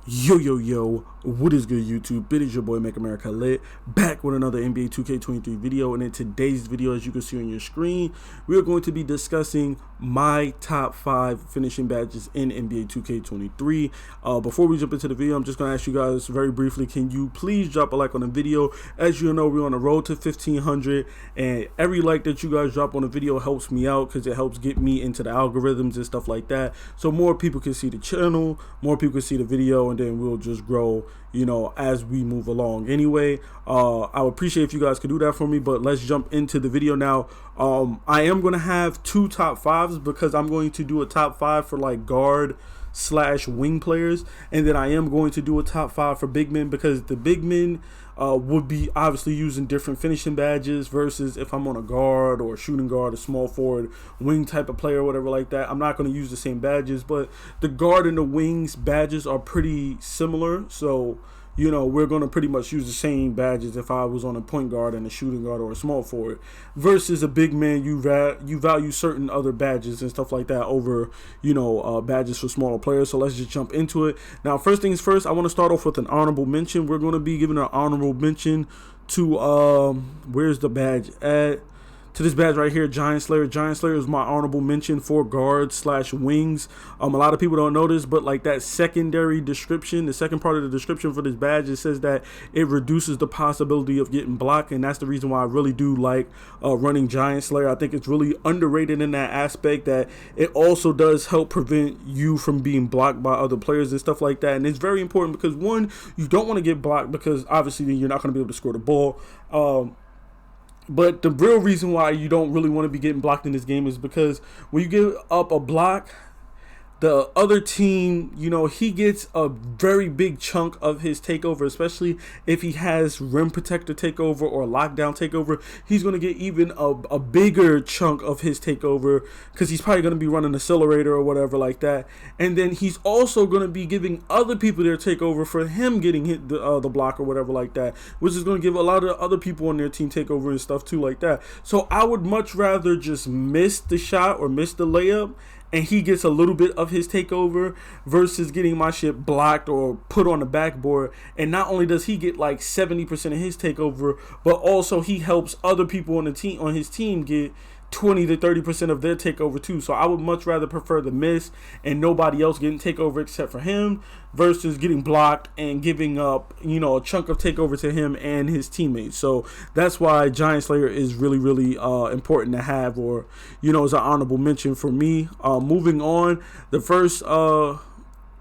Yo, what is good, YouTube? It is your boy Make America Lit, back with another NBA 2K23 video. And in today's video, as you can see on your screen, we are going to be discussing my top 5 finishing badges in NBA 2K23. Before we jump into the video, I'm just going to ask you guys very briefly, can you please drop a like on the video? As you know, we're on the road to 1,500, and every like that you guys drop on the video helps me out because it helps get me into the algorithms and stuff like that, so more people can see the channel, more people can see the video, and then we'll just grow, you know, as we move along. Anyway, I would appreciate if you guys could do that for me, but let's jump into the video now. I am going to have 2 top 5s because I'm going to do a top 5 for like guard / wing players, and then I am going to do a top 5 for big men because the big men would be obviously using different finishing badges versus if I'm on a guard or a shooting guard, a small forward, wing type of player or whatever like that. I'm not going to use the same badges, but the guard and the wings badges are pretty similar, so you know, we're going to pretty much use the same badges if I was on a point guard and a shooting guard or a small forward. Versus a big man, you value certain other badges and stuff like that over, you know, badges for smaller players. So let's just jump into it. Now, first things first, I want to start off with an honorable mention. We're going to be giving an honorable mention to, where's the badge at? To this badge right here, Giant Slayer. Giant Slayer is my honorable mention for guards / wings. A lot of people don't know this, but like that secondary description, the second part of the description for this badge, it says that it reduces the possibility of getting blocked, and that's the reason why I really do like running Giant Slayer. I think it's really underrated in that aspect, that it also does help prevent you from being blocked by other players and stuff like that. And it's very important because, one, you don't want to get blocked because obviously then you're not going to be able to score the ball. But the real reason why you don't really want to be getting blocked in this game is because when you give up a block, the other team, you know, he gets a very big chunk of his takeover, especially if he has rim protector takeover or lockdown takeover. He's going to get even a bigger chunk of his takeover because he's probably going to be running accelerator or whatever like that. And then he's also going to be giving other people their takeover for him getting hit the block or whatever like that, which is going to give a lot of other people on their team takeover and stuff too like that. So I would much rather just miss the shot or miss the layup and he gets a little bit of his takeover versus getting my shit blocked or put on the backboard. And not only does he get like 70% of his takeover, but also he helps other people on the team, on his team, get 20 to 30% of their takeover too. So I would much rather prefer the miss and nobody else getting takeover except for him versus getting blocked and giving up, you know, a chunk of takeover to him and his teammates. So that's why Giant Slayer is really important to have, or, you know, is an honorable mention for me. Moving on, the first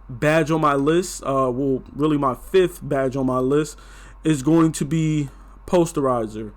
badge on my list, well, really my 5th badge on my list, is going to be Posterizer.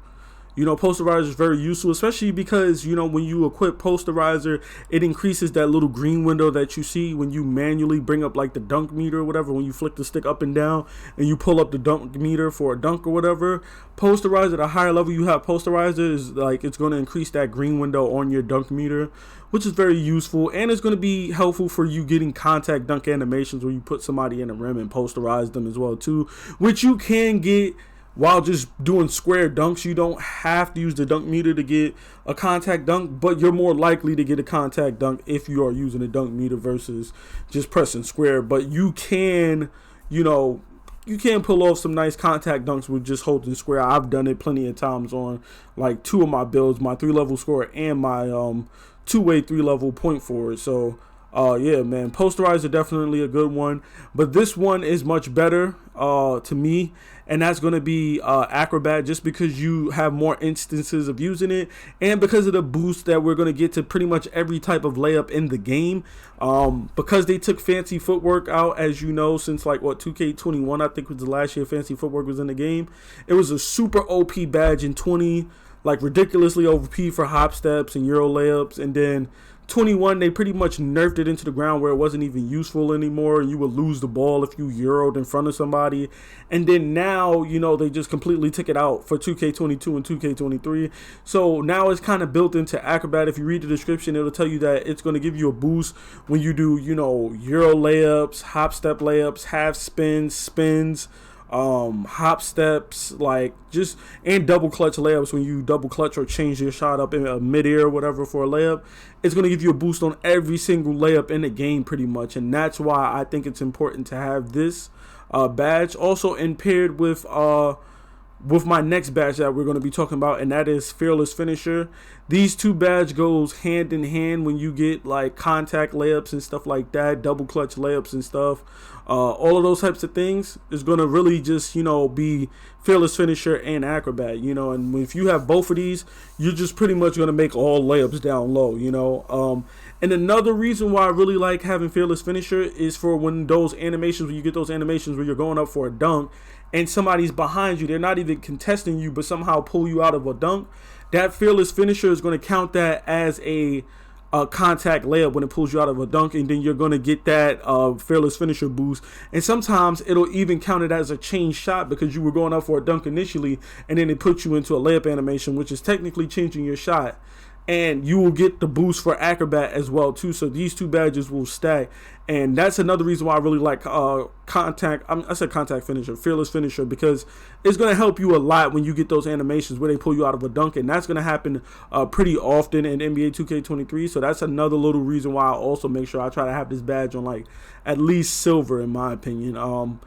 You know, Posterizer is very useful, especially because, you know, when you equip Posterizer, it increases that little green window that you see when you manually bring up like the dunk meter or whatever, when you flick the stick up and down and you pull up the dunk meter for a dunk or whatever. Posterizer, at a higher level you have Posterizer, is like it's going to increase that green window on your dunk meter, which is very useful, and it's going to be helpful for you getting contact dunk animations where you put somebody in the rim and posterize them as well too, which you can get while just doing square dunks. You don't have to use the dunk meter to get a contact dunk, but you're more likely to get a contact dunk if you are using a dunk meter versus just pressing square. But you can, you know, you can pull off some nice contact dunks with just holding square. I've done it plenty of times on like 2 of my builds, my 3-level scorer and my 2-way 3-level point forward. So yeah, man, Posterizer definitely a good one, but this one is much better to me, and that's going to be Acrobat, just because you have more instances of using it and because of the boost that we're going to get to pretty much every type of layup in the game. Because they took fancy footwork out, as you know, since like what, 2K21 I think was the last year fancy footwork was in the game. It was a super OP badge in 20, like ridiculously OP for hop steps and Euro layups, and then 21 they pretty much nerfed it into the ground where it wasn't even useful anymore. You would lose the ball if you Euro'd in front of somebody. And then now, you know, they just completely took it out for 2K22 and 2K23. So now it's kind of built into Acrobat. If you read the description, it'll tell you that it's going to give you a boost when you do, you know, Euro layups, hop step layups, half spins, hop steps, like just, and double clutch layups when you double clutch or change your shot up in midair or whatever for a layup. It's going to give you a boost on every single layup in the game pretty much, and that's why I think it's important to have this badge. Also, and paired with my next badge that we're going to be talking about, and that is Fearless Finisher. These two badge goes hand in hand when you get like contact layups and stuff like that, double clutch layups and stuff. All of those types of things is going to really just, be Fearless Finisher and Acrobat, and if you have both of these, you're just pretty much going to make all layups down low, and another reason why I really like having Fearless Finisher is for when you get those animations where you're going up for a dunk and somebody's behind you, they're not even contesting you, but somehow pull you out of a dunk. That Fearless Finisher is going to count that as a contact layup when it pulls you out of a dunk, and then you're going to get that Fearless Finisher boost. And sometimes it'll even count it as a change shot because you were going up for a dunk initially, and then it puts you into a layup animation, which is technically changing your shot. And you will get the boost for Acrobat as well too. So these two badges will stack, and that's another reason why I really like contact finisher, Fearless Finisher, because it's going to help you a lot when you get those animations where they pull you out of a dunk, and that's going to happen pretty often in NBA 2K23. So that's another little reason why I also make sure I try to have this badge on like at least silver in my opinion.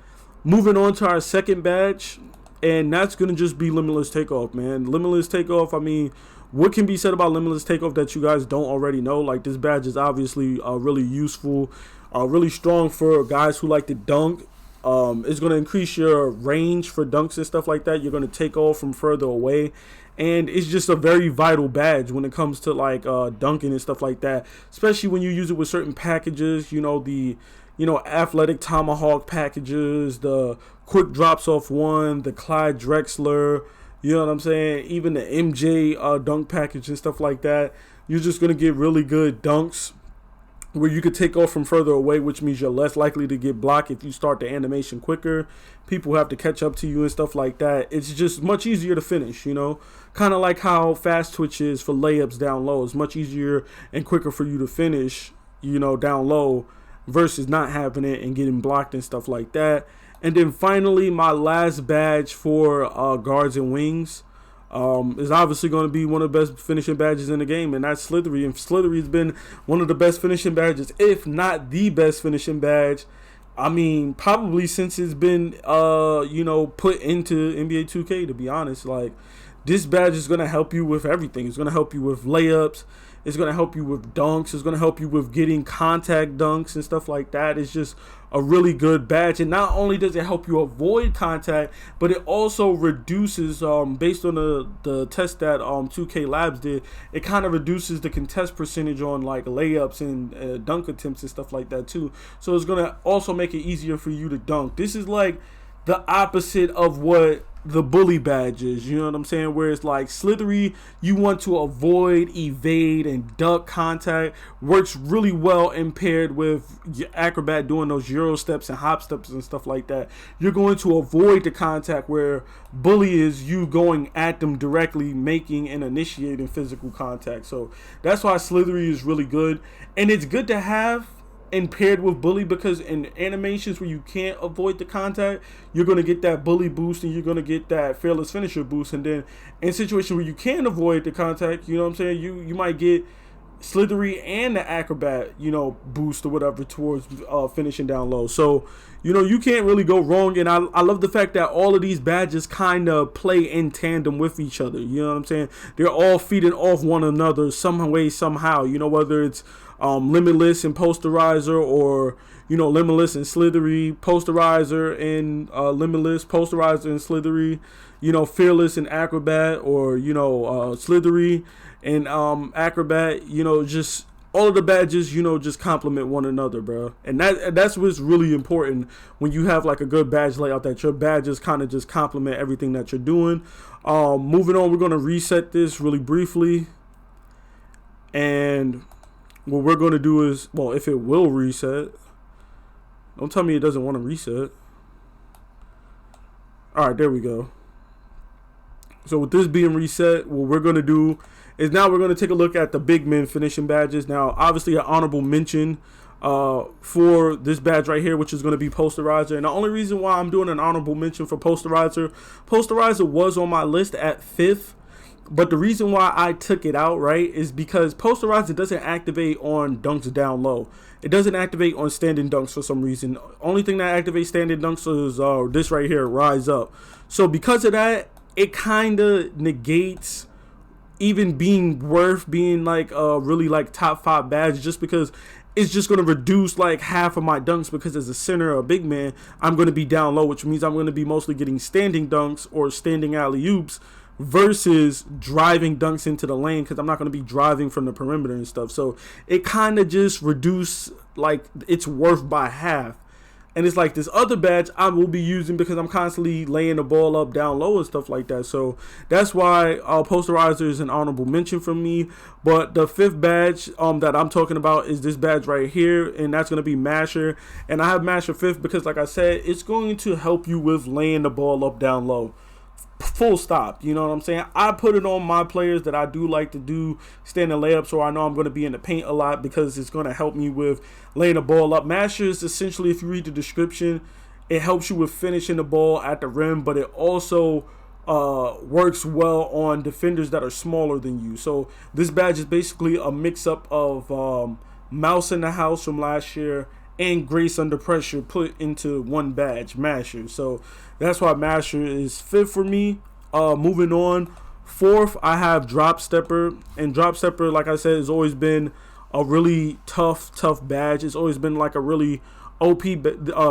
Moving on to our second badge, and that's going to just be Limitless Takeoff, man. Limitless Takeoff, I mean, what can be said about Limitless Takeoff that you guys don't already know? Like, this badge is obviously really useful, really strong for guys who like to dunk. It's going to increase your range for dunks and stuff like that. You're going to take off from further away. And it's just a very vital badge when it comes to like dunking and stuff like that, especially when you use it with certain packages, the athletic tomahawk packages, the quick drops off one, the Clyde Drexler, you know what I'm saying? Even the MJ dunk package and stuff like that. You're just going to get really good dunks where you could take off from further away, which means you're less likely to get blocked if you start the animation quicker. People have to catch up to you and stuff like that. It's just much easier to finish, kind of like how fast twitch is for layups down low. It's much easier and quicker for you to finish, down low versus not having it and getting blocked and stuff like that. And then finally, my last badge for guards and wings is obviously going to be one of the best finishing badges in the game, and that's Slithery. And Slithery has been one of the best finishing badges, if not the best finishing badge. I mean, probably since it's been, put into NBA 2K, to be honest. Like, this badge is going to help you with everything. It's going to help you with layups. It's going to help you with dunks. It's going to help you with getting contact dunks and stuff like that. It's just a really good badge. And not only does it help you avoid contact, but it also reduces, based on the test that 2K Labs did, it kind of reduces the contest percentage on like layups and dunk attempts and stuff like that too. So it's going to also make it easier for you to dunk. This is like the opposite of what the bully badges, you know what I'm saying? Where it's like Slithery, you want to avoid, evade, and duck contact. Works really well and paired with Acrobat doing those Euro steps and hop steps and stuff like that. You're going to avoid the contact, where bully is you going at them directly, making and initiating physical contact. So that's why Slithery is really good. And it's good to have and paired with bully, because in animations where you can't avoid the contact, you're going to get that bully boost and you're going to get that Fearless Finisher boost. And then in situations where you can avoid the contact, you know what I'm saying, you might get Slithery and the Acrobat, boost or whatever towards finishing down low. So, you can't really go wrong. And I love the fact that all of these badges kind of play in tandem with each other. You know what I'm saying? They're all feeding off one another some way, somehow, whether it's Limitless and Posterizer, or Limitless and Slithery, Posterizer and Limitless, Posterizer and Slithery, Fearless and Acrobat, or Slithery and Acrobat. Just all of the badges, just complement one another, bro. And that's what's really important when you have like a good badge layout, that your badges kind of just complement everything that you're doing. Moving on, we're going to reset this really briefly. And what we're going to do is, well, if it will reset, don't tell me it doesn't want to reset. All right, there we go. So with this being reset, what we're going to do is now we're going to take a look at the big men finishing badges. Now, obviously, an honorable mention for this badge right here, which is going to be Posterizer. And the only reason why I'm doing an honorable mention for Posterizer was on my list at 5th. But the reason why I took it out, right, is because Posterizer doesn't activate on dunks down low. It doesn't activate on standing dunks for some reason. Only thing that activates standing dunks is this right here, Rise Up. So because of that, it kind of negates even being worth being like really like top 5 badge, just because it's just going to reduce like half of my dunks, because as a center or a big man, I'm going to be down low, which means I'm going to be mostly getting standing dunks or standing alley-oops versus driving dunks into the lane, because I'm not going to be driving from the perimeter and stuff. So it kind of just reduced like its worth by half. And it's like this other badge I will be using because I'm constantly laying the ball up down low and stuff like that. So that's why Posterizer is an honorable mention from me. But the 5th badge that I'm talking about is this badge right here, and that's going to be Masher. And I have Masher 5th because, like I said, it's going to help you with laying the ball up down low. Full stop. You know what I'm saying? I put it on my players that I do like to do standing layups, or I know I'm going to be in the paint a lot, because it's going to help me with laying the ball up. Masher is essentially, if you read the description, it helps you with finishing the ball at the rim, but it also works well on defenders that are smaller than you. So this badge is basically a mix-up of Mouse in the House from last year and Grace Under Pressure put into one badge, Masher. So that's why Masher is 5th for me. Moving on, 4th, I have Drop Stepper. And Drop Stepper, like I said, has always been a really tough badge. It's always been like a really OP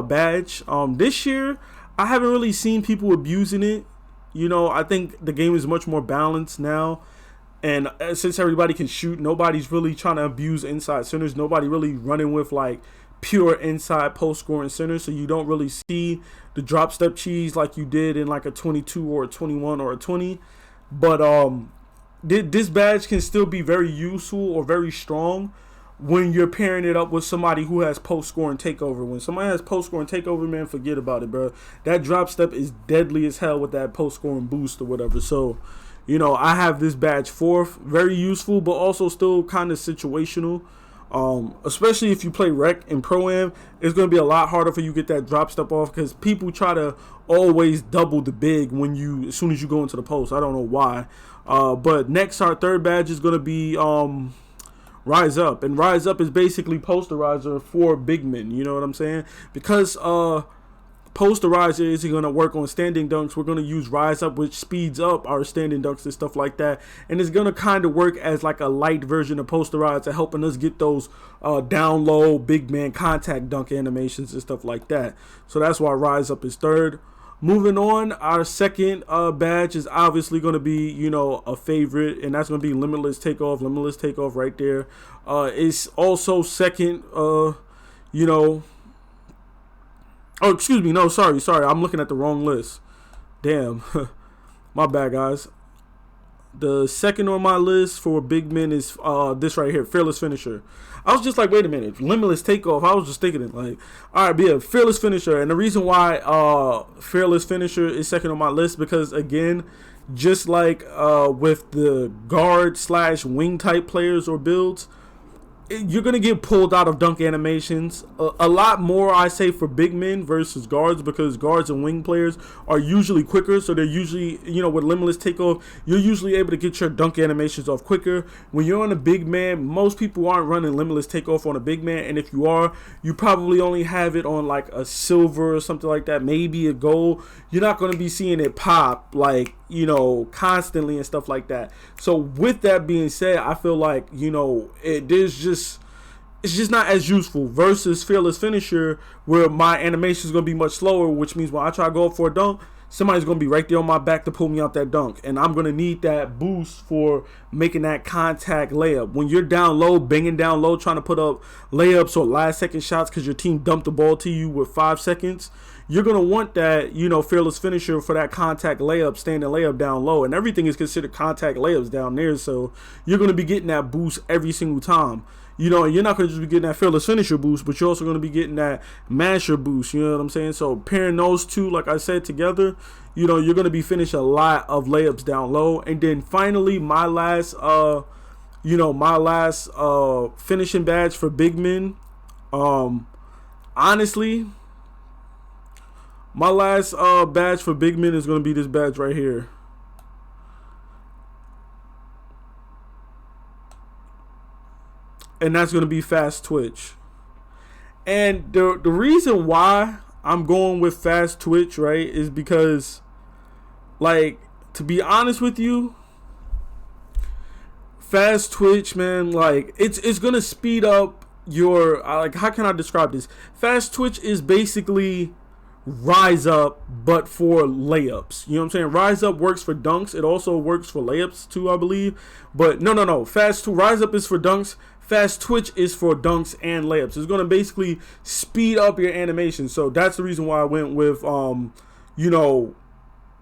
badge. This year, I haven't really seen people abusing it. You know, I think the game is much more balanced now. And since everybody can shoot, nobody's really trying to abuse inside centers. Nobody really running with like pure inside post scoring centers. So you don't really see the drop step cheese like you did in like a 22 or a 21 or a 20. But this badge can still be very useful or very strong when you're pairing it up with somebody who has post scoring takeover. When somebody has post scoring takeover, man, forget about it, bro. That drop step is deadly as hell with that post scoring boost or whatever. So, you know, I have this badge 4th, very useful, but also still kind of situational. Especially if you play rec and pro-am, it's going to be a lot harder for you to get that drop step off, because people try to always double the big as soon as you go into the post. I don't know why. But next, our 3rd badge is going to be Rise Up. And Rise Up is basically Posterizer for big men. You know what I'm saying? Because Posterizer isn't going to work on standing dunks, we're going to use Rise Up, which speeds up our standing dunks and stuff like that. And it's going to kind of work as like a light version of Posterizer, helping us get those down low big man contact dunk animations and stuff like that. So that's why Rise Up is 3rd. Moving on, our 2nd badge is obviously going to be, you know, a favorite, and that's going to be Limitless Takeoff. Limitless Takeoff right there. It's also 2nd, you know. Oh, excuse me. No, sorry. I'm looking at the wrong list. Damn. My bad, guys. The 2nd on my list for big men is this right here, Fearless Finisher. I was just like, wait a minute, Limitless Takeoff. I was just thinking it like, all right, be a Fearless Finisher. And the reason why Fearless Finisher is 2nd on my list, because again, just like with the guard/wing type players or builds, you're going to get pulled out of dunk animations a lot more, I say, for big men versus guards, because guards and wing players are usually quicker. So they're usually, you know, with Limitless Takeoff, you're usually able to get your dunk animations off quicker. When you're on a big man, most people aren't running Limitless Takeoff on a big man. And if you are, you probably only have it on like a silver or something like that, maybe a gold. You're not going to be seeing it pop like, you know, constantly and stuff like that. So with that being said, I feel like, you know, it's just not as useful versus Fearless Finisher, where my animation is going to be much slower, which means when I try to go up for a dunk, somebody's going to be right there on my back to pull me out that dunk. And I'm going to need that boost for making that contact layup. When you're down low, banging down low, trying to put up layups or last second shots because your team dumped the ball to you with 5 seconds, you're going to want that, you know, Fearless Finisher for that contact layup, standing layup down low. And everything is considered contact layups down there. So you're going to be getting that boost every single time. You know, you're not going to just be getting that Fearless Finisher boost, but you're also going to be getting that Masher boost. You know what I'm saying? So pairing those two, like I said, together, you know, you're going to be finishing a lot of layups down low. And then finally, my last finishing badge for big men Honestly, my last badge for big men is going to be this badge right here. And that's going to be fast twitch. And the reason why I'm going with fast twitch, right, is because, like, to be honest with you, fast twitch, man, like, it's going to speed up your, like, how can I describe this? Fast twitch is basically Rise Up but for layups. You know what I'm saying? Rise Up works for dunks. It also works for layups too, I believe. But no. Rise Up is for dunks. Fast twitch is for dunks and layups. It's going to basically speed up your animation. So that's the reason why I went with you know,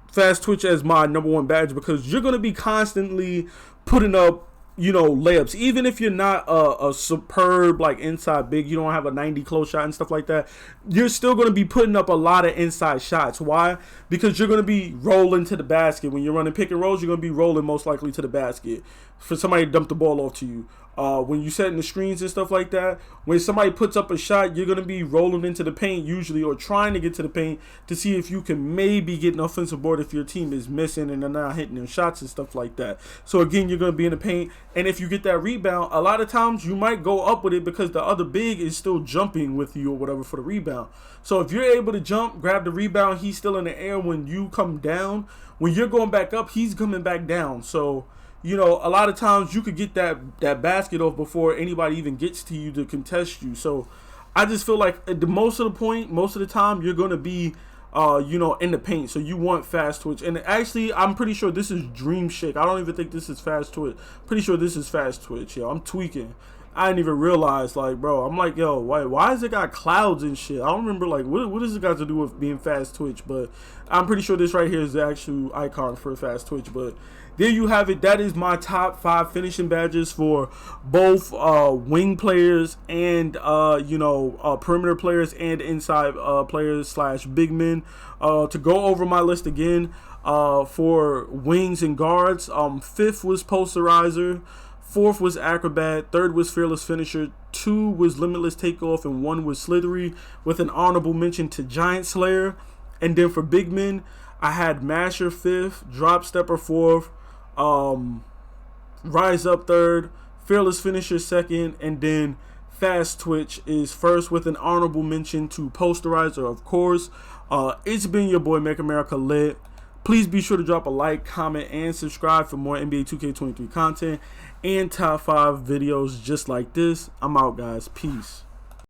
fast twitch as my #1 badge, because you're going to be constantly putting up, you know, layups. Even if you're not a superb, like, inside big, you don't have a 90 close shot and stuff like that, you're still going to be putting up a lot of inside shots. Why? Because you're going to be rolling to the basket. When you're running pick and rolls, you're going to be rolling most likely to the basket for somebody to dump the ball off to you. When you setting the screens and stuff like that, when somebody puts up a shot, you're going to be rolling into the paint usually, or trying to get to the paint to see if you can maybe get an offensive board if your team is missing and they're not hitting their shots and stuff like that. So again, you're going to be in the paint, and if you get that rebound, a lot of times you might go up with it because the other big is still jumping with you or whatever for the rebound. So if you're able to jump, grab the rebound, he's still in the air when you come down. When you're going back up, he's coming back down. So, you know, a lot of times you could get that basket off before anybody even gets to you to contest you. So I just feel like most of the time you're going to be, you know, in the paint. So you want fast twitch. And actually, I'm pretty sure this is Dream Shake. I don't even think this is fast twitch. Pretty sure this is fast twitch. Yo, I'm tweaking. I didn't even realize, like, bro, I'm like, yo, why is it got clouds and shit? I don't remember, like, what does it got to do with being fast twitch? But I'm pretty sure this right here is the actual icon for fast twitch. But there you have it. That is my top 5 finishing badges for both wing players and, you know, perimeter players and inside players / big men. To go over my list again, for wings and guards, 5th was Posterizer, 4th was Acrobat, 3rd was Fearless Finisher, 2 was Limitless Takeoff, and 1 was Slithery, with an honorable mention to Giant Slayer. And then for big men, I had Masher 5th, Drop Stepper 4th, Rise Up 3rd, Fearless Finisher 2nd, and then Fast Twitch is 1st, with an honorable mention to Posterizer, of course. It's been your boy, Make America Lit. Please be sure to drop a like, comment, and subscribe for more NBA 2K23 content and top 5 videos just like this. I'm out, guys. Peace.